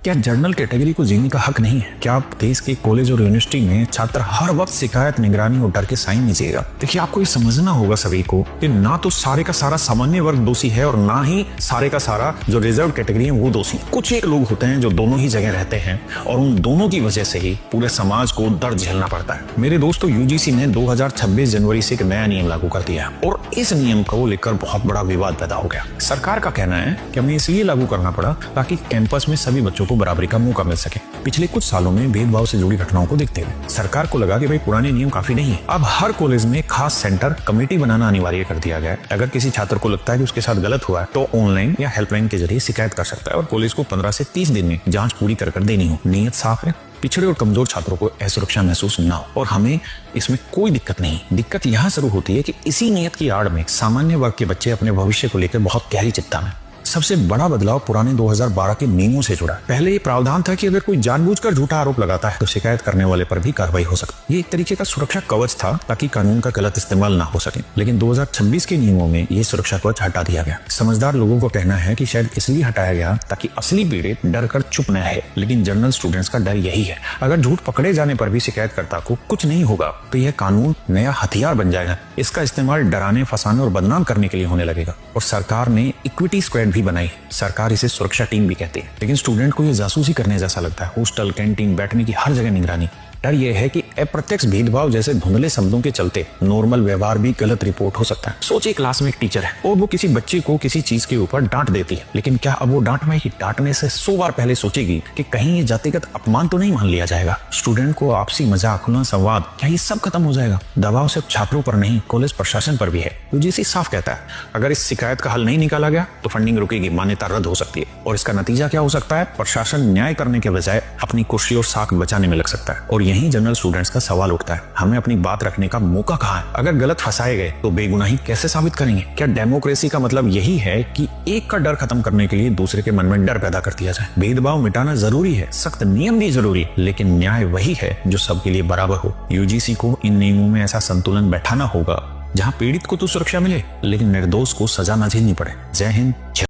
क्या general category को जीने का हक नहीं है? क्या आप देश के कॉलेज और यूनिवर्सिटी में छात्र हर वक्त शिकायत, निगरानी और डर के साइन नीचेगा? देखिए, आपको ये समझना होगा सभी को कि ना तो सारे का सारा सामान्य वर्ग दोषी है और ना ही सारे का सारा जो रिजर्व कैटेगरी है वो दोषी। कुछ एक लोग होते हैं जो दोनों ही जगह रहते हैं और उन दोनों की वजह से ही पूरे समाज को दर्द झेलना पड़ता है। मेरे दोस्तों, यूजीसी ने 2026 जनवरी से एक नया नियम लागू कर दिया और इस नियम को लेकर बहुत बड़ा विवाद पैदा हो गया। सरकार का कहना है कि हमें इसलिए लागू करना पड़ा ताकि कैंपस में सभी बच्चों को बराबरी का मौका मिल सके। पिछले कुछ सालों में भेदभाव से जुड़ी घटनाओं को देखते हुए सरकार को लगा कि भाई पुराने नियम काफी नहीं है। अब हर कॉलेज में खास सेंटर कमेटी बनाना अनिवार्य कर दिया गया है। अगर किसी छात्र को लगता है कि उसके साथ गलत हुआ है तो ऑनलाइन या हेल्पलाइन के जरिए शिकायत कर सकता है और कॉलेज को 15 से 30 दिन में जांच पूरी कर देनी हो। नीयत साफ है, पिछड़े और कमजोर छात्रों को असुरक्षा महसूस ना हो और हमें इसमें कोई दिक्कत नहीं। दिक्कत यहाँ शुरू होती है कि इसी नियत की आड़ में सामान्य वर्ग के बच्चे अपने भविष्य को लेकर बहुत गहरी चिंता में। सबसे बड़ा बदलाव पुराने 2012 के नियमों से जुड़ा। पहले ये प्रावधान था कि अगर कोई जानबूझकर झूठा आरोप लगाता है तो शिकायत करने वाले पर भी कार्रवाई हो सकती। ये एक तरीके का सुरक्षा कवच था ताकि कानून का गलत इस्तेमाल ना हो सके। लेकिन 2026 के नियमों में ये सुरक्षा कवच हटा दिया गया। समझदार लोगों को कहना है कि शायद इसलिए हटाया गया ताकि असली पीड़ित डर कर चुप न रहे, लेकिन जनरल स्टूडेंट्स का डर यही है। अगर झूठ पकड़े जाने पर भी शिकायतकर्ता को कुछ नहीं होगा तो यह कानून नया हथियार बन जाएगा। इसका इस्तेमाल डराने, फंसाने और बदनाम करने के लिए होने लगेगा। और सरकार ने इक्विटी स्क्वाड भी बनाई। सरकार इसे सुरक्षा टीम भी कहती है, लेकिन स्टूडेंट को ये जासूसी करने जैसा लगता है। हॉस्टल, कैंटीन, बैठने की हर जगह निगरानी। डर यह है कि अप्रत्यक्ष भेदभाव जैसे धुंधले शब्दों के चलते नॉर्मल व्यवहार भी गलत रिपोर्ट हो सकता है। सोचिए, क्लास में एक टीचर है और वो किसी बच्चे को किसी चीज के ऊपर डांट देती है, लेकिन क्या अब वो डांटने से 100 बार पहले सोचेगी कि कहीं ये जातिगत अपमान तो नहीं मान लिया जाएगा? स्टूडेंट को आपसी मजाक, खुला संवाद, क्या ये सब खत्म हो जाएगा? दबाव सिर्फ छात्रों पर नहीं, कॉलेज प्रशासन पर भी है। यूजीसी साफ कहता है, अगर इस शिकायत का हल नहीं निकाला गया तो फंडिंग रुकेगी, मान्यता रद्द हो सकती है। और इसका नतीजा क्या हो सकता है? प्रशासन न्याय करने के बजाय अपनी कुर्सी और साख बचाने में लग सकता है। और यही जनरल स्टूडेंट्स का सवाल उठता है, हमें अपनी बात रखने का मौका कहाँ है? अगर गलत फंसाए गए तो बेगुनाही कैसे साबित करेंगे? क्या डेमोक्रेसी का मतलब यही है कि एक का डर खत्म करने के लिए दूसरे के मन में डर पैदा कर दिया जाए? भेदभाव मिटाना जरूरी है, सख्त नियम भी जरूरी है, लेकिन न्याय वही है जो सबके लिए बराबर हो। यूजीसी को इन नियमों में ऐसा संतुलन बैठाना होगा जहां पीड़ित को तो सुरक्षा मिले लेकिन निर्दोष को सजा न झेलनी पड़े। जय हिंद।